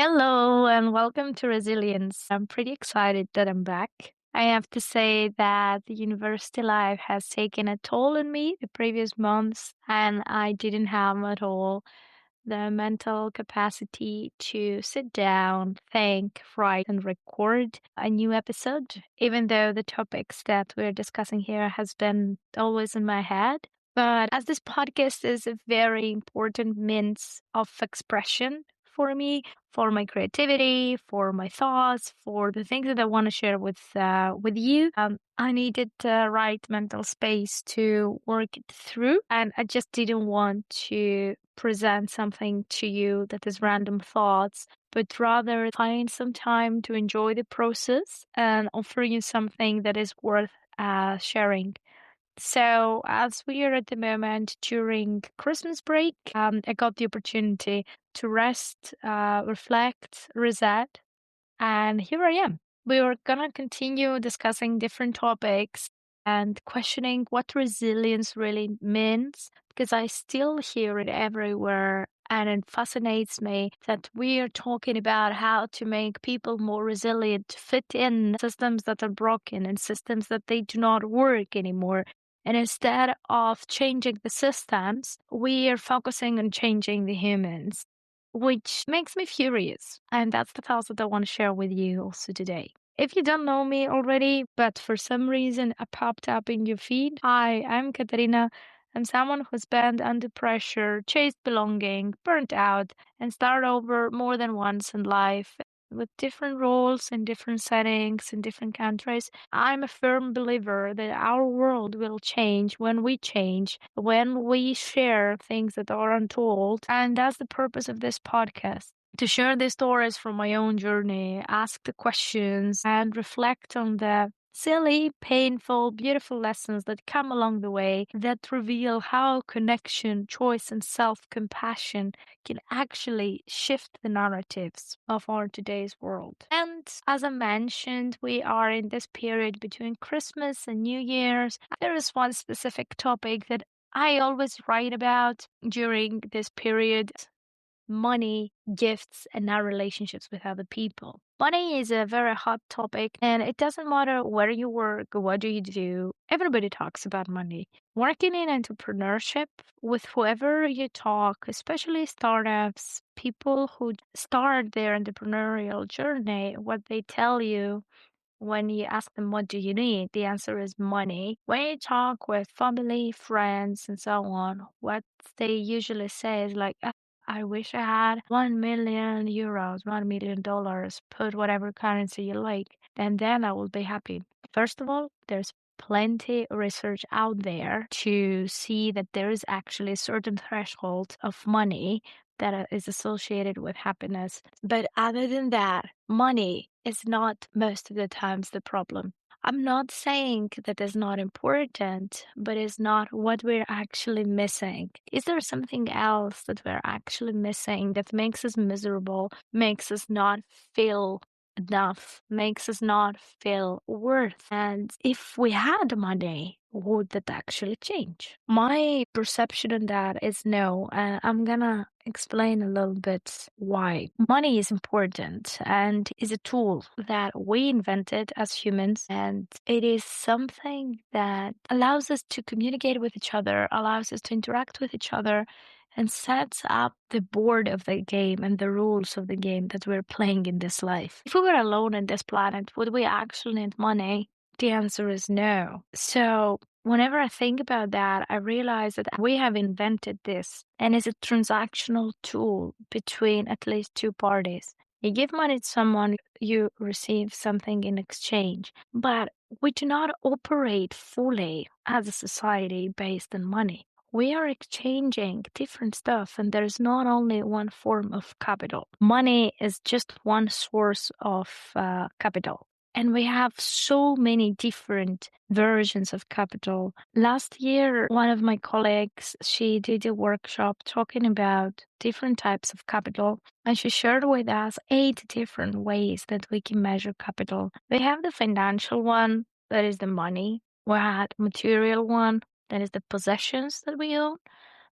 Hello and welcome to Resilience. I'm pretty excited that I'm back. I have to say that the university life has taken a toll on me the previous months, and I didn't have at all the mental capacity to sit down, think, write, and record a new episode, even though the topics that we're discussing here has been always in my head. But as this podcast is a very important means of expression for me, for my creativity, for my thoughts, for the things that I want to share with you. I needed the right mental space to work it through, and I just didn't want to present something to you that is random thoughts, but rather find some time to enjoy the process and offer you something that is worth sharing. So, as we are at the moment during Christmas break, I got the opportunity to rest, reflect, reset, and here I am. We were gonna continue discussing different topics and questioning what resilience really means, because I still hear it everywhere. And it fascinates me that we are talking about how to make people more resilient, to fit in systems that are broken and systems that they do not work anymore. And instead of changing the systems, we are focusing on changing the humans, which makes me furious. And that's the thoughts that I want to share with you also today. If you don't know me already, but for some reason I popped up in your feed, hi, I'm Katarina. I'm someone who's been under pressure, chased belonging, burnt out, and started over more than once in life with different roles in different settings in different countries. I'm a firm believer that our world will change when we share things that are untold. And that's the purpose of this podcast. To share the stories from my own journey, ask the questions, and reflect on the silly, painful, beautiful lessons that come along the way that reveal how connection, choice, and self compassion can actually shift the narratives of our today's world. And as I mentioned, we are in this period between Christmas and New Year's. There is one specific topic that I always write about during this period: money, gifts, and our relationships with other people. Money is a very hot topic, and it doesn't matter where you work or what do you do. Everybody talks about money. Working in entrepreneurship, with whoever you talk, especially startups, people who start their entrepreneurial journey, what they tell you when you ask them, what do you need? The answer is money. When you talk with family, friends, and so on, what they usually say is like, I wish I had 1 million euros, $1 million, put whatever currency you like, and then I will be happy. First of all, there's plenty of research out there to see that there is actually a certain threshold of money that is associated with happiness. But other than that, money is not most of the times the problem. I'm not saying that is not important, but it's not what we're actually missing. Is there something else that we're actually missing that makes us miserable, makes us not feel enough, makes us not feel worth? And if we had money, would that actually change? My perception on that is no. I'm gonna explain a little bit why. Money is important and is a tool that we invented as humans, and it is something that allows us to communicate with each other, allows us to interact with each other, and sets up the board of the game and the rules of the game that we're playing in this life. If we were alone on this planet, would we actually need money? The answer is no. So whenever I think about that, I realize that we have invented this, and it's a transactional tool between at least two parties. You give money to someone, you receive something in exchange. But we do not operate fully as a society based on money. We are exchanging different stuff, and there's not only one form of capital. Money is just one source of capital. And we have so many different versions of capital. Last year, one of my colleagues, she did a workshop talking about different types of capital, and she shared with us 8 different ways that we can measure capital. We have the financial one, that is the money. We had material one, that is the possessions that we own.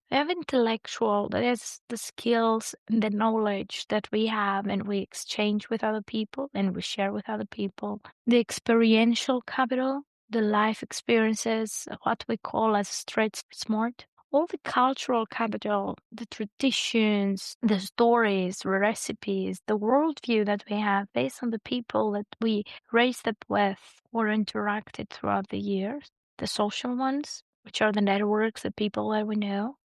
We have intellectual, that is the skills and the knowledge that we have and we exchange with other people and we share with other people. The experiential capital, the life experiences, what we call as street smart. All the cultural capital, the traditions, the stories, recipes, the worldview that we have based on the people that we raised up with or interacted throughout the years. The social ones, which are the networks, the people that we know,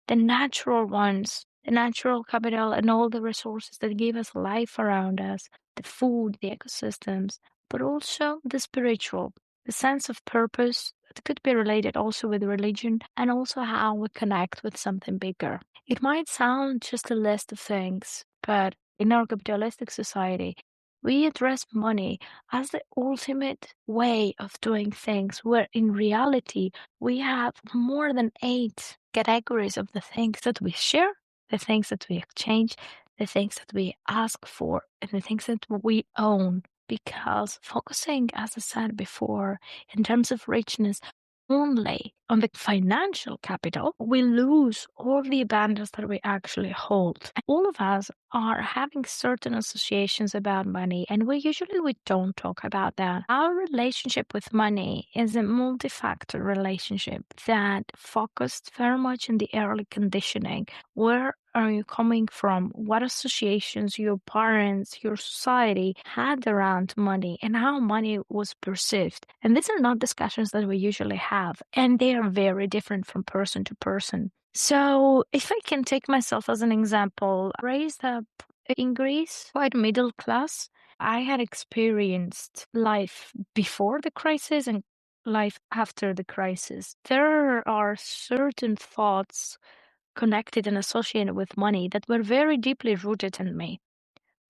the natural ones, the natural capital and all the resources that give us life around us, the food, the ecosystems, but also the spiritual, the sense of purpose that could be related also with religion and also how we connect with something bigger. It might sound just a list of things, but in our capitalistic society, we address money as the ultimate way of doing things, where in reality, we have more than 8 categories of the things that we share, the things that we exchange, the things that we ask for, and the things that we own. Because focusing, as I said before, in terms of richness, only on the financial capital, we lose all the abundance that we actually hold. All of us are having certain associations about money, and we don't talk about that. Our relationship with money is a multi-factor relationship that focused very much in the early conditioning. Where are you coming from? What associations your parents, your society had around money and how money was perceived? And these are not discussions that we usually have, and they are very different from person to person. So, if I can take myself as an example, raised up in Greece, quite middle class, I had experienced life before the crisis and life after the crisis. There are certain thoughts connected and associated with money that were very deeply rooted in me.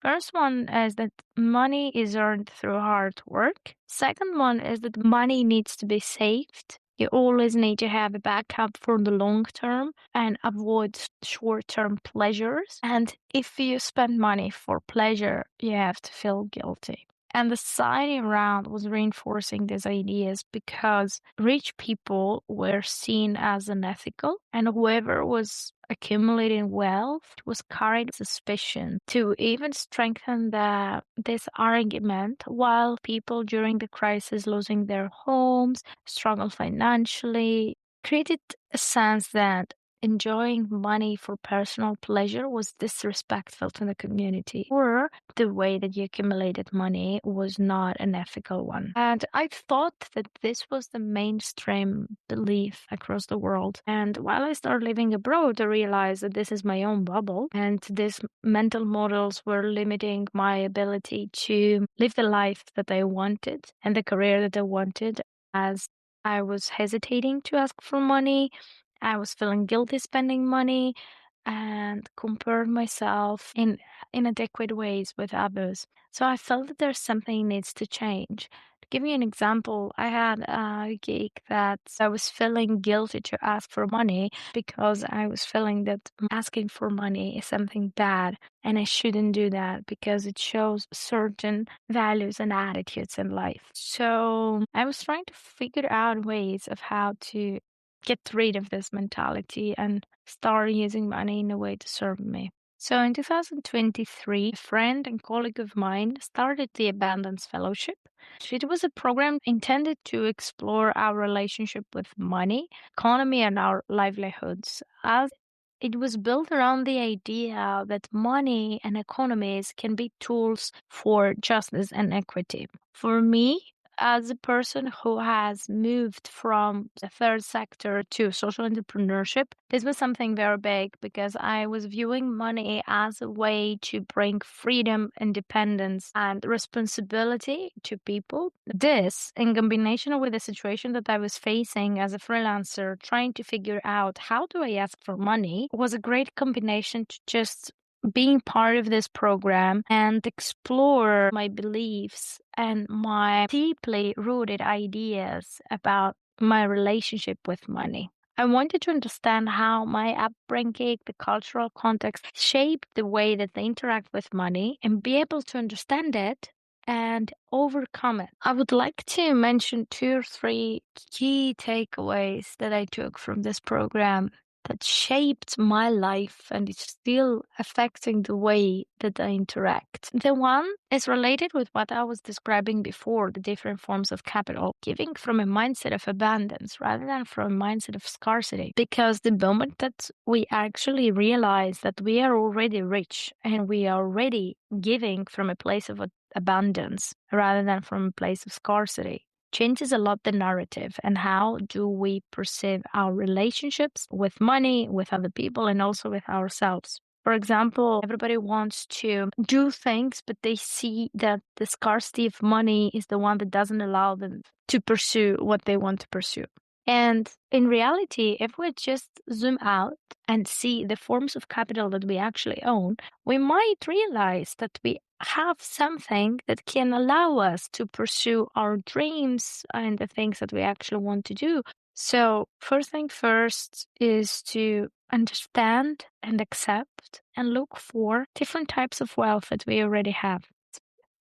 First one is that money is earned through hard work. Second one is that money needs to be saved. You always need to have a backup for the long term and avoid short term pleasures. And if you spend money for pleasure, you have to feel guilty. And the society around was reinforcing these ideas because rich people were seen as unethical, and whoever was accumulating wealth was carried suspicion to even strengthen this argument, while people during the crisis losing their homes, struggle financially, created a sense that enjoying money for personal pleasure was disrespectful to the community, or the way that you accumulated money was not an ethical one. And I thought that this was the mainstream belief across the world. And while I started living abroad, I realized that this is my own bubble, and these mental models were limiting my ability to live the life that I wanted and the career that I wanted, as I was hesitating to ask for money. I was feeling guilty spending money and compared myself in inadequate ways with others. So I felt that there's something needs to change. To give you an example, I had a gig that I was feeling guilty to ask for money because I was feeling that asking for money is something bad and I shouldn't do that because it shows certain values and attitudes in life. So I was trying to figure out ways of how to get rid of this mentality and start using money in a way to serve me. So in 2023, a friend and colleague of mine started the Abundance Fellowship. It was a program intended to explore our relationship with money, economy, and our livelihoods, as it was built around the idea that money and economies can be tools for justice and equity. For me, as a person who has moved from the third sector to social entrepreneurship, this was something very big because I was viewing money as a way to bring freedom, independence, and responsibility to people. This, in combination with the situation that I was facing as a freelancer, trying to figure out how do I ask for money, was a great combination to just being part of this program and explore my beliefs and my deeply rooted ideas about my relationship with money. I wanted to understand how my upbringing, the cultural context, shaped the way that they interact with money and be able to understand it and overcome it. I would like to mention 2 or 3 key takeaways that I took from this program that shaped my life and it's still affecting the way that I interact. The one is related with what I was describing before, the different forms of capital, giving from a mindset of abundance rather than from a mindset of scarcity. Because the moment that we actually realize that we are already rich and we are already giving from a place of abundance rather than from a place of scarcity, changes a lot the narrative and how do we perceive our relationships with money, with other people, and also with ourselves. For example, everybody wants to do things, but they see that the scarcity of money is the one that doesn't allow them to pursue what they want to pursue. And in reality, if we just zoom out and see the forms of capital that we actually own, we might realize that we have something that can allow us to pursue our dreams and the things that we actually want to do. So, first thing first is to understand and accept and look for different types of wealth that we already have.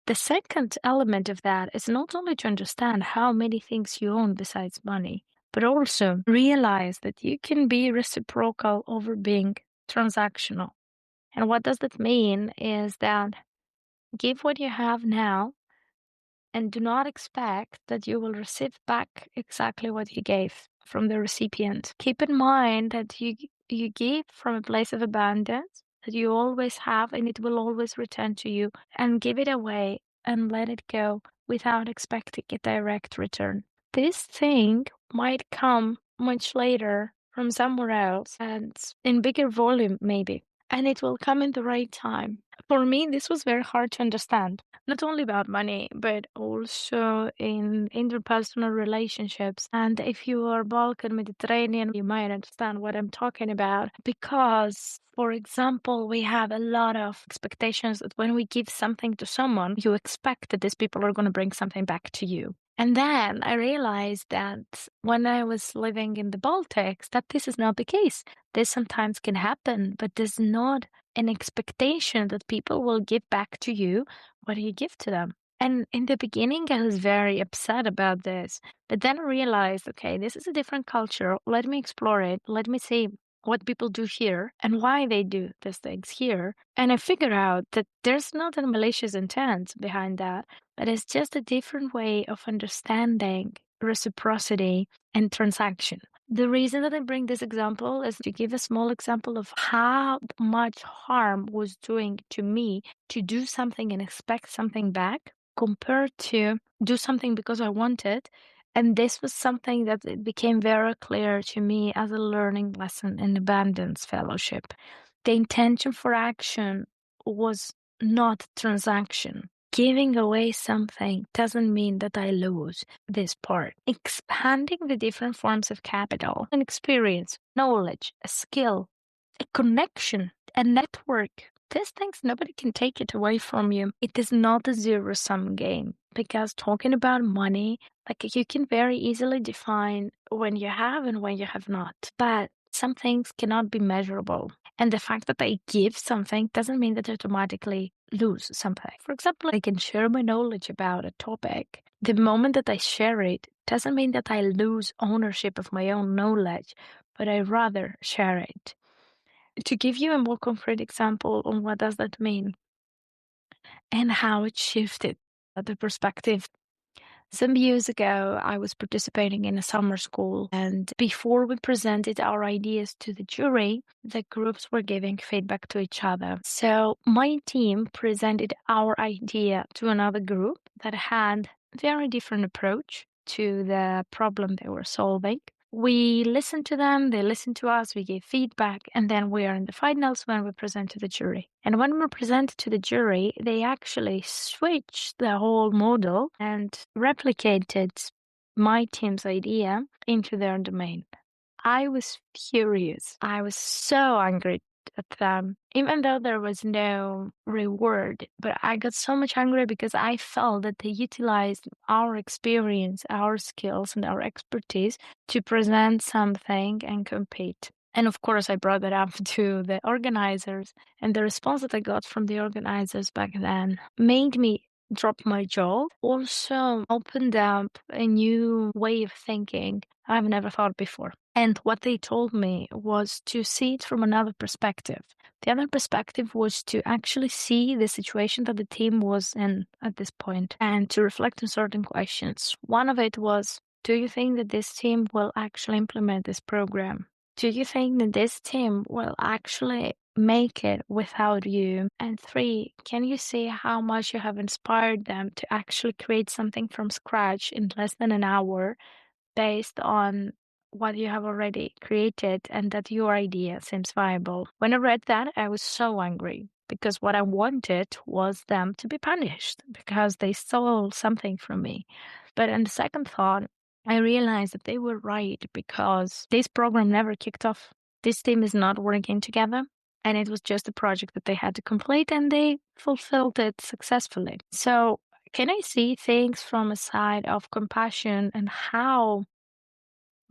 The second element of that is not only to understand how many things you own besides money, but also realize that you can be reciprocal over being transactional. And what does that mean is that give what you have now and do not expect that you will receive back exactly what you gave from the recipient. Keep in mind that you give from a place of abundance that you always have and it will always return to you, and give it away and let it go without expecting a direct return. This thing might come much later from somewhere else and in bigger volume maybe, and it will come in the right time. For me, this was very hard to understand, not only about money, but also in interpersonal relationships. And if you are Balkan Mediterranean, you might understand what I'm talking about. Because, for example, we have a lot of expectations that when we give something to someone, you expect that these people are going to bring something back to you. And then I realized that when I was living in the Baltics, that this is not the case. This sometimes can happen, but there's not an expectation that people will give back to you what you give to them. And in the beginning, I was very upset about this. But then I realized, okay, this is a different culture. Let me explore it. Let me see what people do here and why they do these things here. And I figured out that there's not a malicious intent behind that, but it's just a different way of understanding reciprocity and transaction. The reason that I bring this example is to give a small example of how much harm was doing to me to do something and expect something back compared to do something because I wanted. And this was something that it became very clear to me as a learning lesson in Abundance Fellowship. The intention for action was not transaction. Giving away something doesn't mean that I lose this part. Expanding the different forms of capital, an experience, knowledge, a skill, a connection, a network. These things, nobody can take it away from you. It is not a zero-sum game, because talking about money, like you can very easily define when you have and when you have not. But some things cannot be measurable. And the fact that I give something doesn't mean that I automatically lose something. For example, I can share my knowledge about a topic. The moment that I share it doesn't mean that I lose ownership of my own knowledge, but I rather share it. To give you a more concrete example on what does that mean and how it shifted the perspective. Some years ago, I was participating in a summer school, and before we presented our ideas to the jury, the groups were giving feedback to each other. So my team presented our idea to another group that had a very different approach to the problem they were solving. We listened to them, they listened to us, we gave feedback, and then we are in the finals when we present to the jury. And when we present to the jury, they actually switched the whole model and replicated my team's idea into their domain. I was furious. I was so angry at them, even though there was no reward. But I got so much angry because I felt that they utilized our experience, our skills, and our expertise to present something and compete. And of course, I brought that up to the organizers, and the response that I got from the organizers back then made me dropped my jaw, also opened up a new way of thinking I've never thought before. And what they told me was to see it from another perspective. The other perspective was to actually see the situation that the team was in at this point and to reflect on certain questions. One of it was, do you think that this team will actually implement this program? Do you think that this team will actually make it without you? And three, can you see how much you have inspired them to actually create something from scratch in less than an hour based on what you have already created and that your idea seems viable? When I read that, I was so angry because what I wanted was them to be punished because they stole something from me. But in the second thought, I realized that they were right because this program never kicked off. This team is not working together, and it was just a project that they had to complete, and they fulfilled it successfully. So, can I see things from a side of compassion and how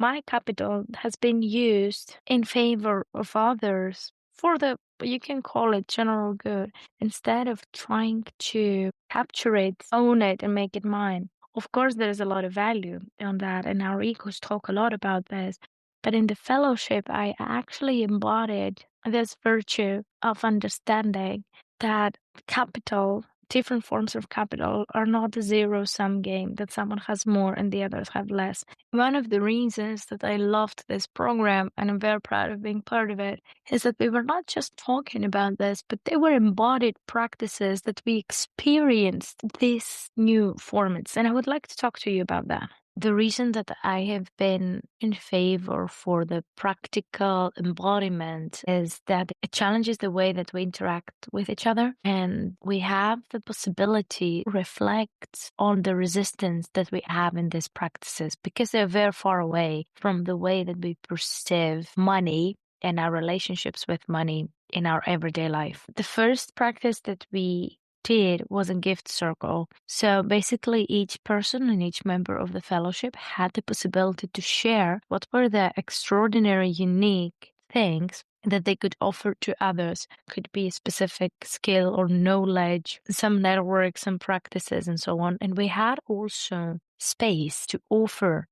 my capital has been used in favor of others for the, you can call it general good, instead of trying to capture it, own it, and make it mine. Of course, there is a lot of value on that, and our egos talk a lot about this. But in the fellowship, I actually embodied this virtue of understanding that capital, different forms of capital, are not a zero sum game that someone has more and the others have less. One of the reasons that I loved this program, and I'm very proud of being part of it, is that we were not just talking about this, but they were embodied practices that we experienced these new formats. And I would like to talk to you about that. The reason that I have been in favor for the practical embodiment is that it challenges the way that we interact with each other, and we have the possibility to reflect on the resistance that we have in these practices because they're very far away from the way that we perceive money and our relationships with money in our everyday life. The first practice that we did was a gift circle. So basically, each person and each member of the fellowship had the possibility to share what were the extraordinary, unique things that they could offer to others. Could be a specific skill or knowledge, some network, some practices, and so on. And we had also space to offer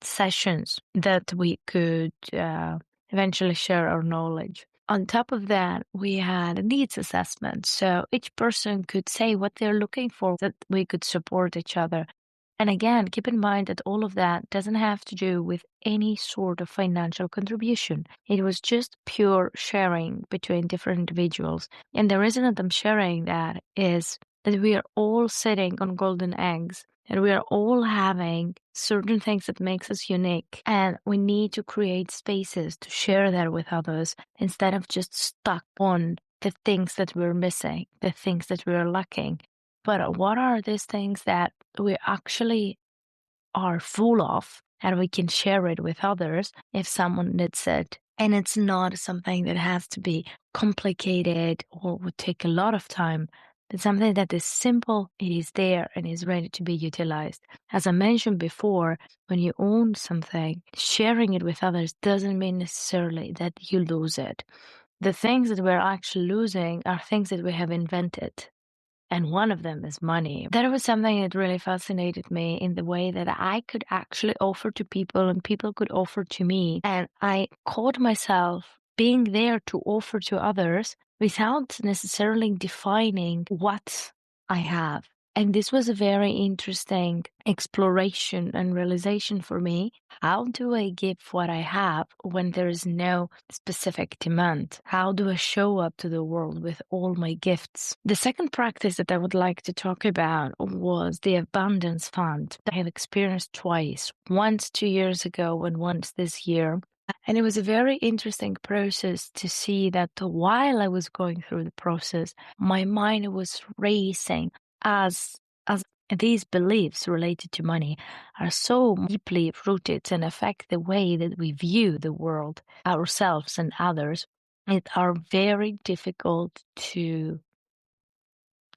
sessions that we could eventually share our knowledge. On top of that, we had a needs assessment. So each person could say what they're looking for, that we could support each other. And again, keep in mind that all of that doesn't have to do with any sort of financial contribution. It was just pure sharing between different individuals. And the reason that I'm sharing that is that we are all sitting on golden eggs and we are all having certain things that makes us unique. And we need to create spaces to share that with others instead of just stuck on the things that we're missing, the things that we're lacking. But what are these things that we actually are full of and we can share it with others if someone needs it? And it's not something that has to be complicated or would take a lot of time. It's something that is simple, it is there, and is ready to be utilized. As I mentioned before, when you own something, sharing it with others doesn't mean necessarily that you lose it. The things that we're actually losing are things that we have invented. And one of them is money. That was something that really fascinated me in the way that I could actually offer to people and people could offer to me. And I caught myself being there to offer to others without necessarily defining what I have. And this was a very interesting exploration and realization for me. How do I give what I have when there is no specific demand? How do I show up to the world with all my gifts? The second practice that I would like to talk about was the abundance fund that I have experienced twice, once 2 years ago and once this year. And it was a very interesting process to see that while I was going through the process, my mind was racing as these beliefs related to money are so deeply rooted and affect the way that we view the world, ourselves and others. It are very difficult to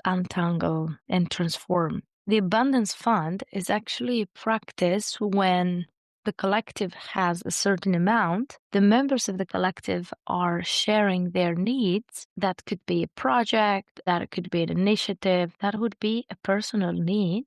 untangle and transform. The abundance fund is actually a practice when the collective has a certain amount, the members of the collective are sharing their needs. That could be a project, that could be an initiative, that would be a personal need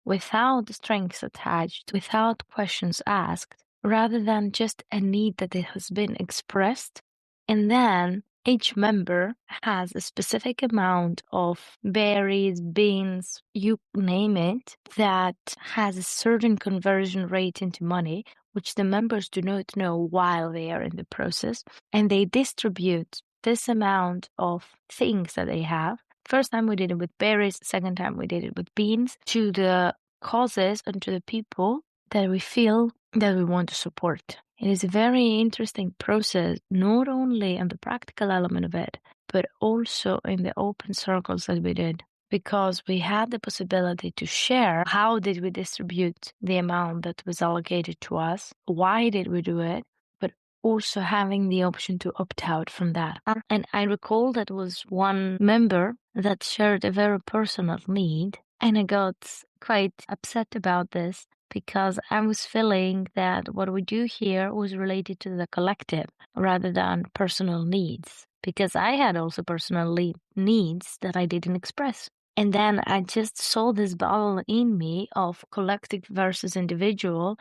without strings attached, without questions asked, rather than just a need that it has been expressed. And then each member has a specific amount of berries, beans, you name it, that has a certain conversion rate into money, which the members do not know while they are in the process. And they distribute this amount of things that they have. First time we did it with berries, second time we did it with beans, to the causes and to the people that we feel that we want to support. It is a very interesting process, not only on the practical element of it, but also in the open circles that we did, because we had the possibility to share how did we distribute the amount that was allocated to us, why did we do it, but also having the option to opt out from that. And I recall that was one member that shared a very personal need, and I got quite upset about this because I was feeling that what we do here was related to the collective rather than personal needs, because I had also personal needs that I didn't express. And then I just saw this battle in me of collective versus individual.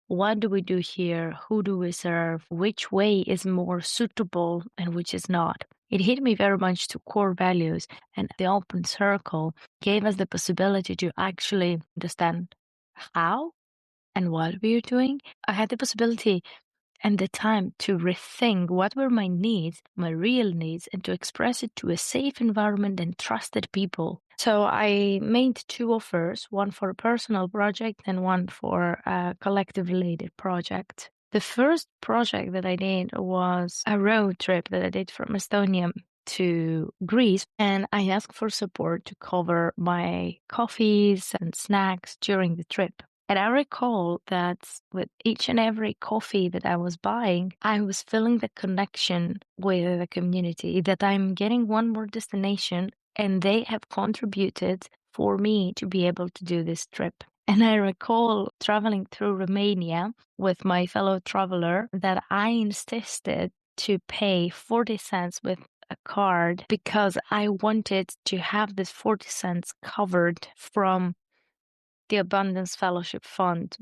What do we do here? Who do we serve? Which way is more suitable and which is not? It hit me very much to core values, and the open circle gave us the possibility to actually understand how and what we are doing. I had the possibility and the time to rethink what were my needs, my real needs, and to express it to a safe environment and trusted people. So I made two offers, one for a personal project and one for a collective related project. The first project that I did was a road trip that I did from Estonia to Greece, and I asked for support to cover my coffees and snacks during the trip. And I recall that with each and every coffee that I was buying, I was feeling the connection with the community, that I'm getting one more destination and they have contributed for me to be able to do this trip. And I recall traveling through Romania with my fellow traveler that I insisted to pay 40 cents with a card because I wanted to have this 40 cents covered from the Abundance Fellowship Fund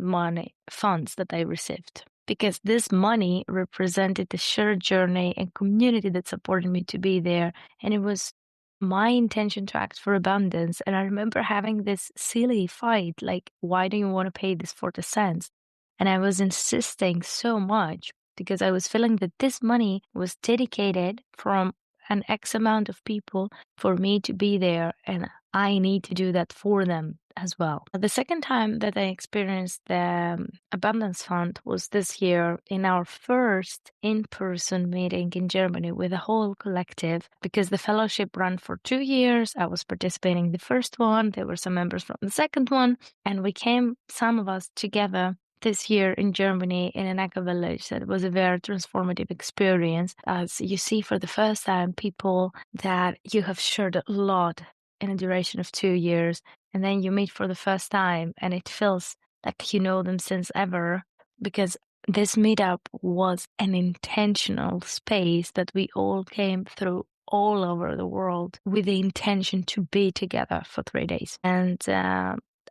funds that I received, because this money represented the shared journey and community that supported me to be there. And it was my intention to act for abundance. And I remember having this silly fight, like, why do you want to pay this 40 cents? And I was insisting so much because I was feeling that this money was dedicated from an X amount of people for me to be there, and I need to do that for them as well. The second time that I experienced the Abundance Fund was this year in our first in-person meeting in Germany with the whole collective, because the fellowship ran for 2 years. I was participating in the first one. There were some members from the second one, and we came, some of us, together this year in Germany in an eco village. That was a very transformative experience, as you see for the first time people that you have shared a lot in a duration of 2 years, and then you meet for the first time and it feels like you know them since ever, because this meetup was an intentional space that we all came through all over the world with the intention to be together for 3 days. And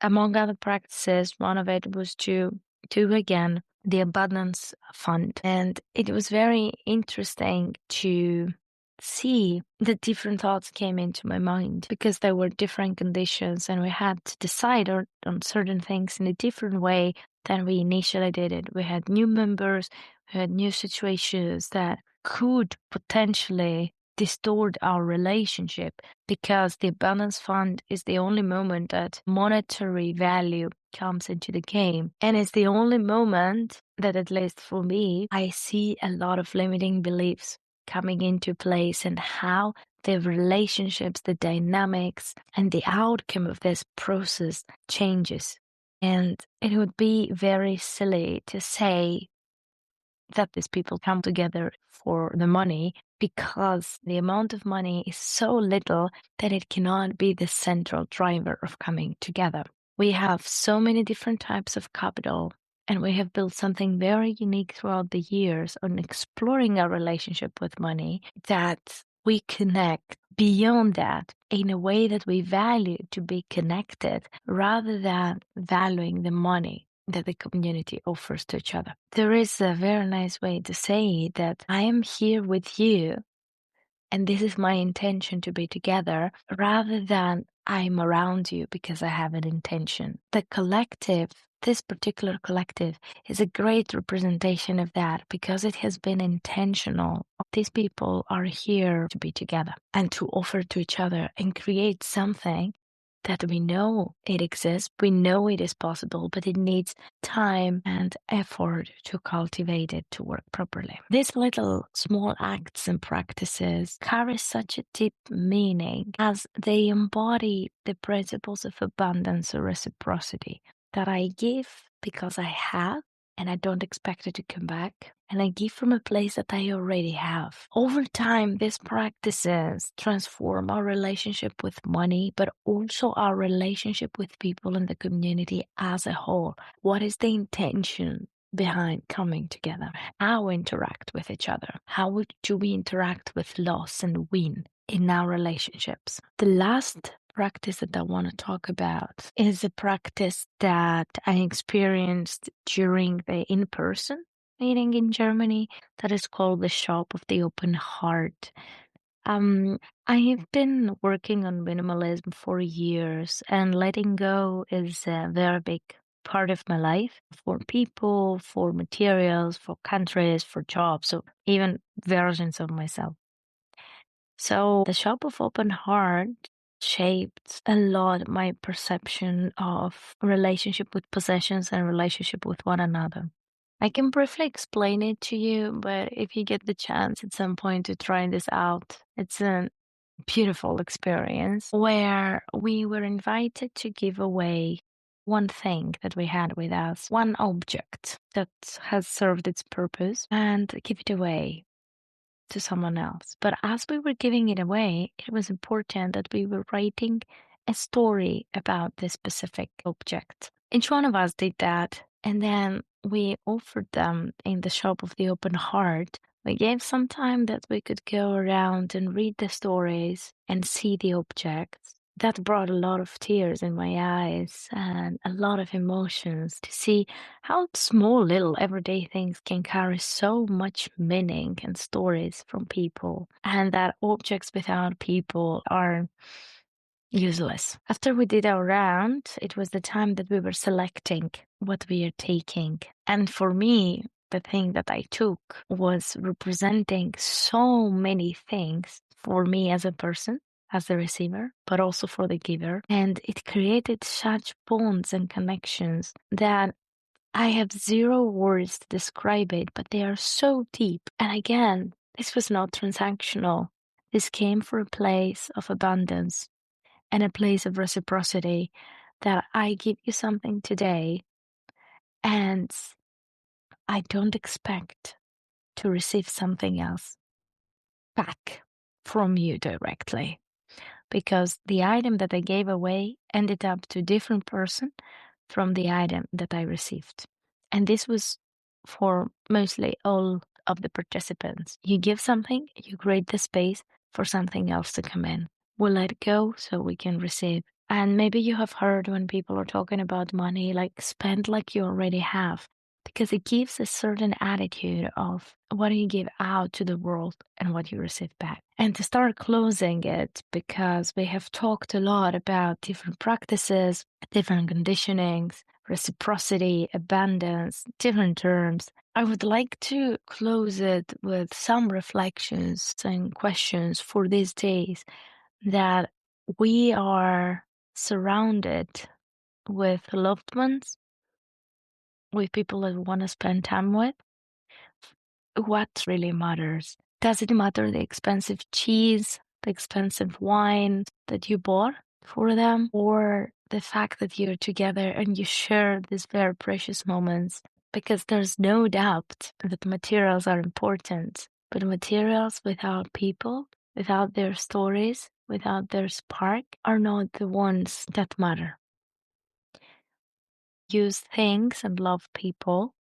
among other practices, one of it was to do again the Abundance Fund. And it was very interesting to see the different thoughts came into my mind, because there were different conditions and we had to decide on certain things in a different way than we initially did it. We had new members, we had new situations that could potentially distort our relationship, because the Abundance Fund is the only moment that monetary value comes into the game. And it's the only moment that, at least for me, I see a lot of limiting beliefs coming into place, and how the relationships, the dynamics, and the outcome of this process changes. And it would be very silly to say that these people come together for the money, because the amount of money is so little that it cannot be the central driver of coming together. We have so many different types of capital And we have built something very unique throughout the years on exploring our relationship with money, that we connect beyond that in a way that we value to be connected rather than valuing the money that the community offers to each other. There is a very nice way to say that I am here with you and this is my intention to be together, rather than I'm around you because I have an intention. The collective, this particular collective, is a great representation of that because it has been intentional. These people are here to be together and to offer to each other and create something that we know it exists, we know it is possible, but it needs time and effort to cultivate it to work properly. These little small acts and practices carry such a deep meaning as they embody the principles of abundance or reciprocity, that I give because I have and I don't expect it to come back. And I give from a place that I already have. Over time, these practices transform our relationship with money, but also our relationship with people in the community as a whole. What is the intention behind coming together? How we interact with each other? How do we interact with loss and win in our relationships? The last practice that I want to talk about is a practice that I experienced during the in-person meeting in Germany that is called the Shop of the Open Heart. I have been working on minimalism for years, and letting go is a very big part of my life, for people, for materials, for countries, for jobs, so even versions of myself. So the Shop of Open Heart shaped a lot my perception of relationship with possessions and relationship with one another. I can briefly explain it to you, but if you get the chance at some point to try this out, it's a beautiful experience where we were invited to give away one thing that we had with us, one object that has served its purpose, and give it away to someone else. But as we were giving it away, it was important that we were writing a story about this specific object. Each one of us did that, and then we offered them in the Shop of the Open Heart. We gave some time that we could go around and read the stories and see the objects. That brought a lot of tears in my eyes and a lot of emotions to see how small little everyday things can carry so much meaning and stories from people, and that objects without people are useless. After we did our round, it was the time that we were selecting what we are taking. And for me, the thing that I took was representing so many things for me as a person, as the receiver, but also for the giver. And it created such bonds and connections that I have zero words to describe it, but they are so deep. And again, this was not transactional. This came from a place of abundance and a place of reciprocity, that I give you something today and I don't expect to receive something else back from you directly, because the item that I gave away ended up to a different person from the item that I received. And this was for mostly all of the participants. You give something, you create the space for something else to come in. We let go so we can receive. And maybe you have heard when people are talking about money, like spend like you already have, because it gives a certain attitude of what do you give out to the world and what you receive back. And to start closing it, because we have talked a lot about different practices, different conditionings, reciprocity, abundance, different terms, I would like to close it with some reflections and questions for these days, that we are surrounded with loved ones, with people that we want to spend time with. What really matters? Does it matter the expensive cheese, the expensive wine that you bought for them, or the fact that you're together and you share these very precious moments? Because there's no doubt that materials are important, but materials without people, without their stories, without their spark, are not the ones that matter. use things and love people.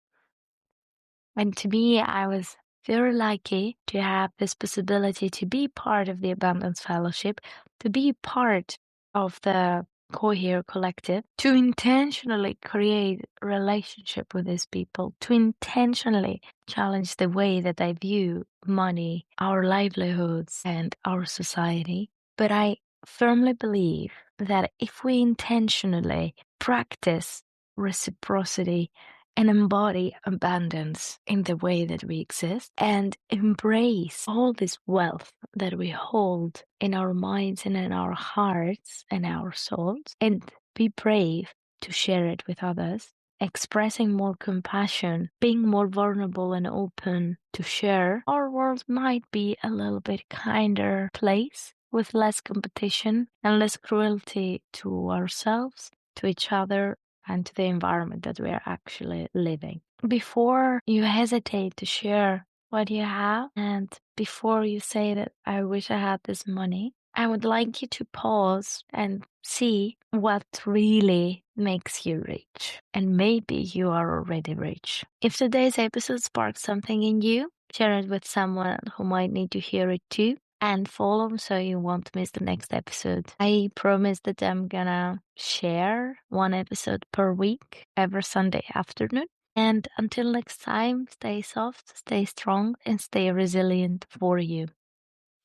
And to me, I was very lucky to have this possibility to be part of the Abundance Fellowship, to be part of the Cohere Collective, to intentionally create a relationship with these people, to intentionally challenge the way that I view money, our livelihoods, and our society. But I firmly believe that if we intentionally practice reciprocity and embody abundance in the way that we exist and embrace all this wealth that we hold in our minds and in our hearts and our souls, and be brave to share it with others, expressing more compassion, being more vulnerable and open to share, our world might be a little bit kinder place with less competition and less cruelty to ourselves, to each other, and to the environment that we are actually living. Before you hesitate to share what you have, and before you say that I wish I had this money, I would like you to pause and see what really makes you rich. And maybe you are already rich. If today's episode sparked something in you, share it with someone who might need to hear it too, and follow so you won't miss the next episode. I promise that I'm gonna share one episode per week every Sunday afternoon. And until next time, stay soft, stay strong, and stay resilient for you.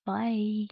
Bye.